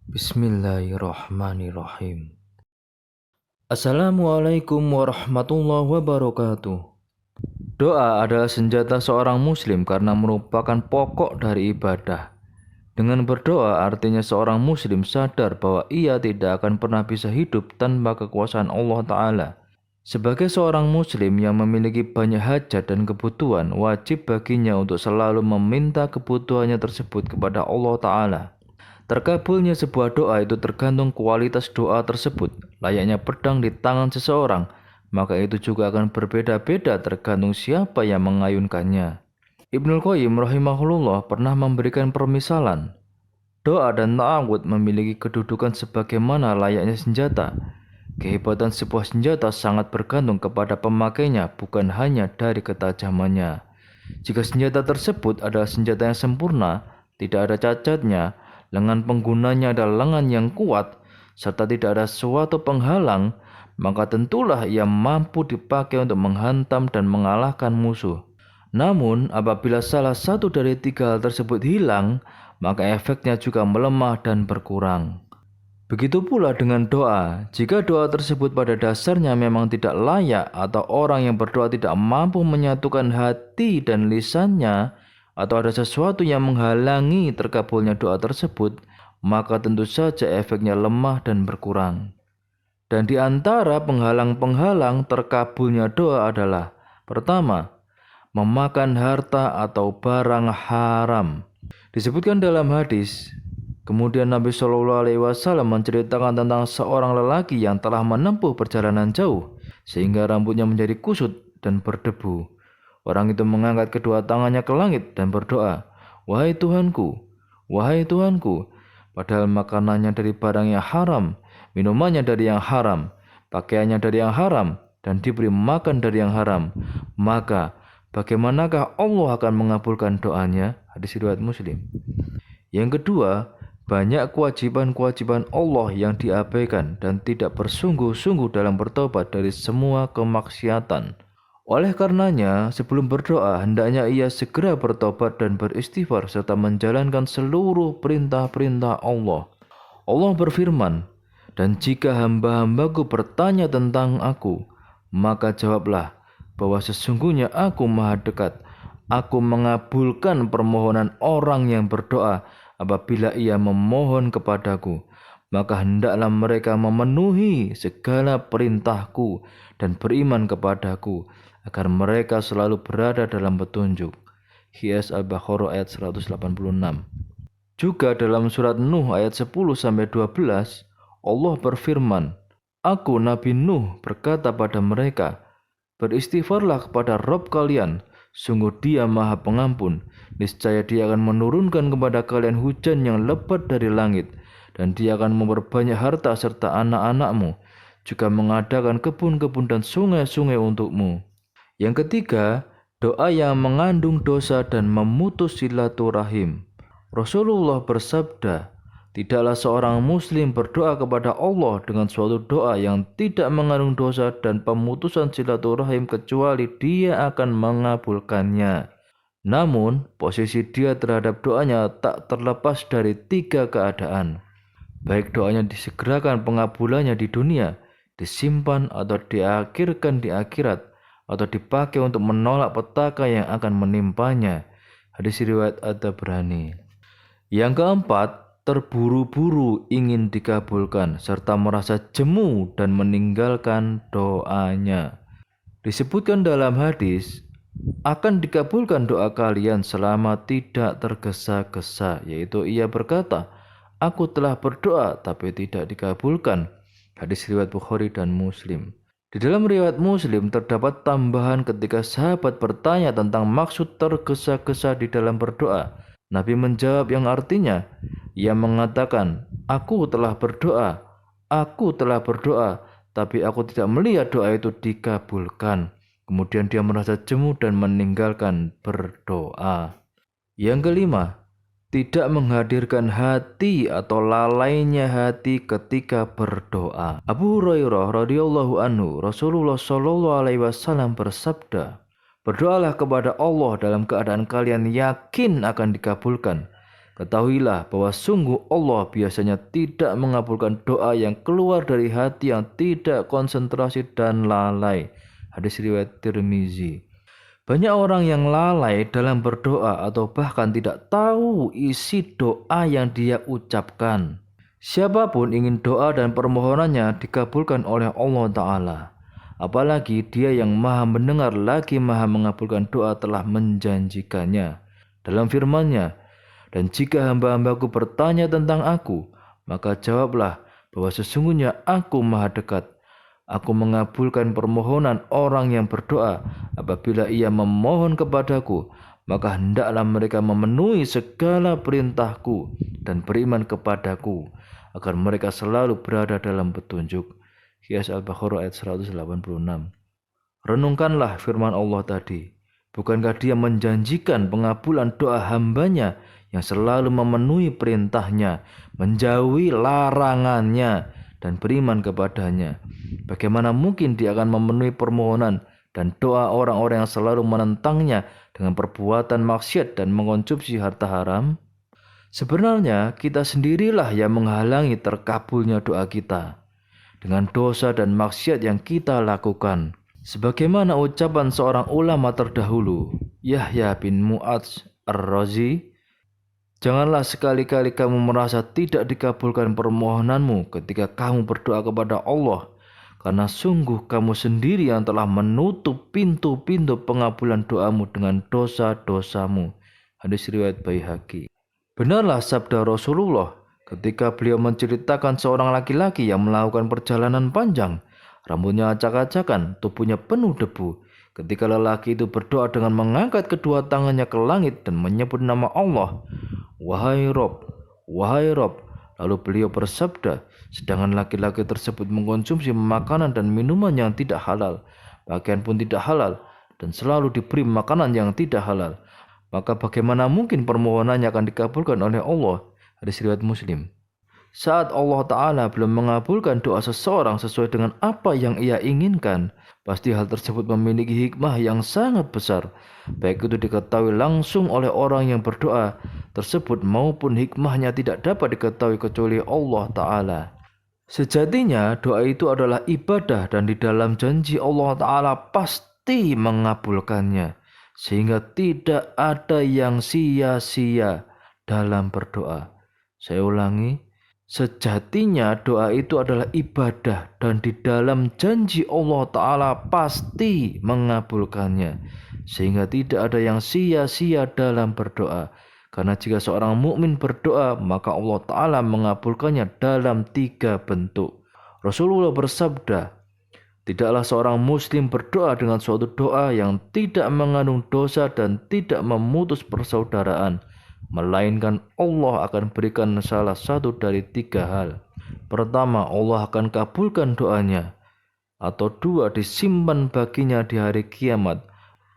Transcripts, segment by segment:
Bismillahirrahmanirrahim. Assalamualaikum warahmatullahi wabarakatuh. Doa adalah senjata seorang muslim karena merupakan pokok dari ibadah. Dengan berdoa artinya seorang muslim sadar bahwa ia tidak akan pernah bisa hidup tanpa kekuasaan Allah Ta'ala. Sebagai seorang muslim yang memiliki banyak hajat dan kebutuhan, wajib baginya untuk selalu meminta kebutuhannya tersebut kepada Allah Ta'ala. Terkabulnya sebuah doa itu tergantung kualitas doa tersebut. Layaknya pedang di tangan seseorang, maka itu juga akan berbeda-beda tergantung siapa yang mengayunkannya. Ibnul Qayyim rahimahullah pernah memberikan permisalan. Doa dan ta'awud memiliki kedudukan sebagaimana layaknya senjata. Kehebatan sebuah senjata sangat bergantung kepada pemakainya, bukan hanya dari ketajamannya. Jika senjata tersebut adalah senjata yang sempurna, tidak ada cacatnya, lengan penggunanya adalah lengan yang kuat, serta tidak ada suatu penghalang, maka tentulah ia mampu dipakai untuk menghantam dan mengalahkan musuh. Namun, apabila salah satu dari tiga hal tersebut hilang, maka efeknya juga melemah dan berkurang. Begitu pula dengan doa. Jika doa tersebut pada dasarnya memang tidak layak atau orang yang berdoa tidak mampu menyatukan hati dan lisannya, atau ada sesuatu yang menghalangi terkabulnya doa tersebut, maka tentu saja efeknya lemah dan berkurang. Dan di antara penghalang-penghalang terkabulnya doa adalah: pertama, memakan harta atau barang haram. Disebutkan dalam hadis, kemudian Nabi Shallallahu Alaihi Wasallam menceritakan tentang seorang lelaki yang telah menempuh perjalanan jauh sehingga rambutnya menjadi kusut dan berdebu. Orang itu mengangkat kedua tangannya ke langit dan berdoa, "Wahai Tuhanku, wahai Tuhanku," padahal makanannya dari barang yang haram, minumannya dari yang haram, pakaiannya dari yang haram, dan diberi makan dari yang haram. Maka bagaimanakah Allah akan mengabulkan doanya? Hadis riwayat Muslim. Yang kedua, banyak kewajiban-kewajiban Allah yang diabaikan dan tidak bersungguh-sungguh dalam bertobat dari semua kemaksiatan. Oleh karenanya, sebelum berdoa, hendaknya ia segera bertobat dan beristighfar serta menjalankan seluruh perintah-perintah Allah. Allah berfirman, "Dan jika hamba-hambaku bertanya tentang aku, maka jawablah bahwa sesungguhnya aku maha dekat. Aku mengabulkan permohonan orang yang berdoa apabila ia memohon kepadaku. Maka hendaklah mereka memenuhi segala perintahku dan beriman kepadaku, agar mereka selalu berada dalam petunjuk." Qiyas Al-Baqarah ayat 186. Juga dalam surat Nuh ayat 10-12, Allah berfirman, "Aku Nabi Nuh berkata pada mereka, beristighfarlah kepada Rabb kalian, sungguh Dia Maha Pengampun. Niscaya Dia akan menurunkan kepada kalian hujan yang lebat dari langit, dan Dia akan memperbanyak harta serta anak-anakmu, juga mengadakan kebun-kebun dan sungai-sungai untukmu." Yang ketiga, doa yang mengandung dosa dan memutus silaturahim. Rasulullah bersabda, "Tidaklah seorang muslim berdoa kepada Allah dengan suatu doa yang tidak mengandung dosa dan pemutusan silaturahim kecuali Dia akan mengabulkannya." Namun, posisi dia terhadap doanya tak terlepas dari tiga keadaan. Baik doanya disegerakan pengabulannya di dunia, disimpan atau diakhirkan di akhirat, atau dipakai untuk menolak petaka yang akan menimpanya. Hadis riwayat At-Tabrani. Yang keempat, terburu-buru ingin dikabulkan serta merasa jemu dan meninggalkan doanya. Disebutkan dalam hadis, akan dikabulkan doa kalian selama tidak tergesa-gesa, yaitu ia berkata, "Aku telah berdoa tapi tidak dikabulkan." Hadis riwayat Bukhari dan Muslim. Di dalam riwayat Muslim terdapat tambahan ketika sahabat bertanya tentang maksud tergesa-gesa di dalam berdoa. Nabi menjawab yang artinya, ia mengatakan, aku telah berdoa, tapi aku tidak melihat doa itu dikabulkan. Kemudian dia merasa jemu dan meninggalkan berdoa. Yang kelima, tidak menghadirkan hati atau lalainya hati ketika berdoa. Abu Hurairah radhiyallahu anhu, Rasulullah shallallahu alaihi wasallam bersabda, "Berdoalah kepada Allah dalam keadaan kalian yakin akan dikabulkan. Ketahuilah bahwa sungguh Allah biasanya tidak mengabulkan doa yang keluar dari hati yang tidak konsentrasi dan lalai. Hadis riwayat Tirmizi. Banyak orang yang lalai dalam berdoa atau bahkan tidak tahu isi doa yang dia ucapkan. Siapapun ingin doa dan permohonannya dikabulkan oleh Allah Ta'ala. Apalagi dia yang maha mendengar lagi maha mengabulkan doa telah menjanjikannya. Dalam firman-Nya, dan jika hamba-hambaku bertanya tentang aku, maka jawablah bahwa sesungguhnya aku maha dekat. Aku mengabulkan permohonan orang yang berdoa. Apabila ia memohon kepadaku, maka hendaklah mereka memenuhi segala perintahku dan beriman kepadaku, agar mereka selalu berada dalam petunjuk. Qiyas Al-Baqarah ayat 186. Renungkanlah firman Allah tadi. Bukankah dia menjanjikan pengabulan doa hambanya yang selalu memenuhi perintahnya, menjauhi larangannya, dan beriman kepadanya? Bagaimana mungkin dia akan memenuhi permohonan dan doa orang-orang yang selalu menentangnya dengan perbuatan maksiat dan mengkonsumsi harta haram? Sebenarnya kita sendirilah yang menghalangi terkabulnya doa kita dengan dosa dan maksiat yang kita lakukan. Sebagaimana ucapan seorang ulama terdahulu, Yahya bin Mu'adz Ar-Razi, janganlah sekali-kali kamu merasa tidak dikabulkan permohonanmu ketika kamu berdoa kepada Allah, karena sungguh kamu sendiri yang telah menutup pintu-pintu pengabulan doamu dengan dosa-dosamu. Hadis riwayat Baihaqi. Benarlah sabda Rasulullah ketika beliau menceritakan seorang laki-laki yang melakukan perjalanan panjang, rambutnya acak-acakan, tubuhnya penuh debu. Ketika lelaki itu berdoa dengan mengangkat kedua tangannya ke langit dan menyebut nama Allah, "Wahai Rob, wahai Rob." Lalu beliau bersabda, sedangkan laki-laki tersebut mengkonsumsi makanan dan minuman yang tidak halal, pakaian pun tidak halal, dan selalu diberi makanan yang tidak halal, maka bagaimana mungkin permohonannya akan dikabulkan oleh Allah? Hadis riwayat Muslim. Saat Allah Ta'ala belum mengabulkan doa seseorang sesuai dengan apa yang ia inginkan, pasti hal tersebut memiliki hikmah yang sangat besar, baik itu diketahui langsung oleh orang yang berdoa tersebut maupun hikmahnya tidak dapat diketahui kecuali Allah Ta'ala. Sejatinya doa itu adalah ibadah dan di dalam janji Allah Ta'ala pasti mengabulkannya, sehingga tidak ada yang sia-sia dalam berdoa. Saya ulangi, sejatinya doa itu adalah ibadah dan di dalam janji Allah Ta'ala pasti mengabulkannya, sehingga tidak ada yang sia-sia dalam berdoa. Karena jika seorang mukmin berdoa, maka Allah Ta'ala mengabulkannya dalam 3 bentuk. Rasulullah bersabda, tidaklah seorang muslim berdoa dengan suatu doa yang tidak mengandung dosa dan tidak memutus persaudaraan, melainkan Allah akan berikan salah satu dari 3 hal. Pertama, Allah akan kabulkan doanya, atau 2, disimpan baginya di hari kiamat,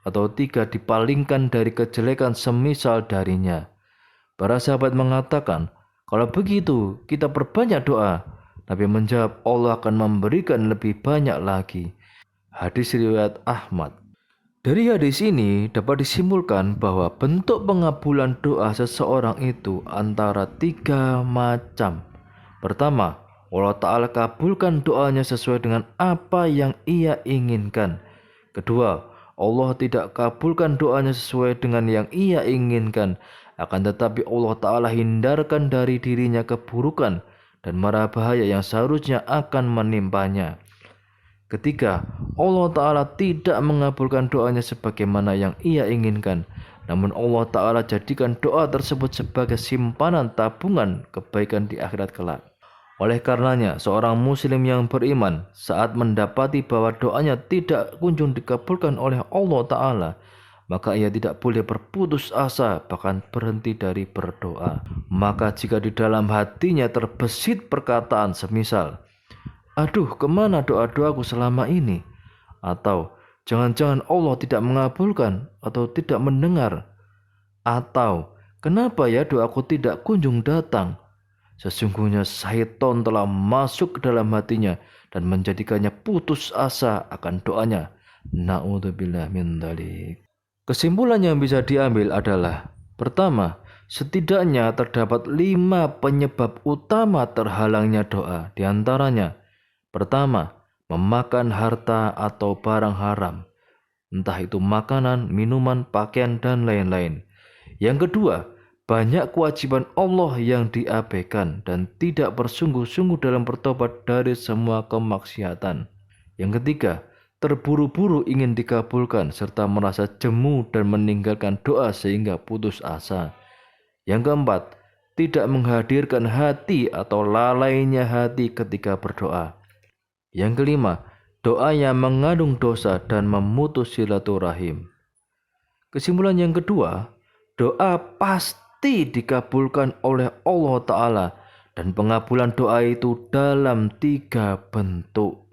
atau 3, dipalingkan dari kejelekan semisal darinya. Para sahabat mengatakan, kalau begitu kita perbanyak doa. Nabi menjawab, Allah akan memberikan lebih banyak lagi. Hadis riwayat Ahmad. Dari hadis ini dapat disimpulkan bahwa bentuk pengabulan doa seseorang itu antara 3 macam. Pertama, Allah Ta'ala kabulkan doanya sesuai dengan apa yang ia inginkan. Kedua, Allah tidak kabulkan doanya sesuai dengan yang ia inginkan, akan tetapi Allah Ta'ala hindarkan dari dirinya keburukan dan mara bahaya yang seharusnya akan menimpanya. Ketiga, Allah Ta'ala tidak mengabulkan doanya sebagaimana yang ia inginkan, namun Allah Ta'ala jadikan doa tersebut sebagai simpanan tabungan kebaikan di akhirat kelak. Oleh karenanya, seorang muslim yang beriman saat mendapati bahwa doanya tidak kunjung dikabulkan oleh Allah Ta'ala, maka ia tidak boleh berputus asa, bahkan berhenti dari berdoa. Maka jika di dalam hatinya terbesit perkataan semisal, aduh, kemana doa-doaku selama ini? Atau, jangan-jangan Allah tidak mengabulkan atau tidak mendengar? Atau, kenapa ya doaku tidak kunjung datang? Sesungguhnya syaitan telah masuk ke dalam hatinya dan menjadikannya putus asa akan doanya. Na'udzubillah min dzalik. Kesimpulan yang bisa diambil adalah, pertama, Setidaknya terdapat 5 penyebab utama terhalangnya doa. Di antaranya, pertama, memakan harta atau barang haram, entah itu makanan, minuman, pakaian, dan lain-lain. Yang kedua, banyak kewajiban Allah yang diabaikan dan tidak bersungguh-sungguh dalam bertobat dari semua kemaksiatan. Yang ketiga, terburu-buru ingin dikabulkan serta merasa jemu dan meninggalkan doa sehingga putus asa. Yang keempat, tidak menghadirkan hati atau lalainya hati ketika berdoa. Yang kelima, doa yang mengandung dosa dan memutus silaturahim. Kesimpulan yang kedua, doa pasti dikabulkan oleh Allah Ta'ala dan pengabulan doa itu dalam 3 bentuk.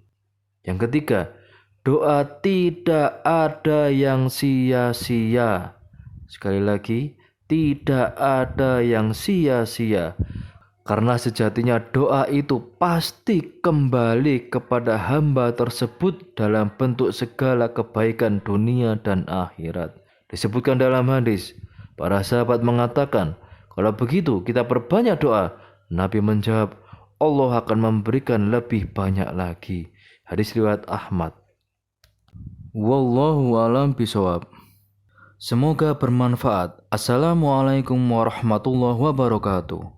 Yang ketiga, doa tidak ada yang sia-sia. Sekali lagi, tidak ada yang sia-sia. Karena sejatinya doa itu pasti kembali kepada hamba tersebut dalam bentuk segala kebaikan dunia dan akhirat. Disebutkan dalam hadis, para sahabat mengatakan, kalau begitu kita perbanyak doa. Nabi menjawab, Allah akan memberikan lebih banyak lagi. Hadis riwayat Ahmad. Wallahu alam bisawab. Semoga bermanfaat. Assalamualaikum warahmatullahi wabarakatuh.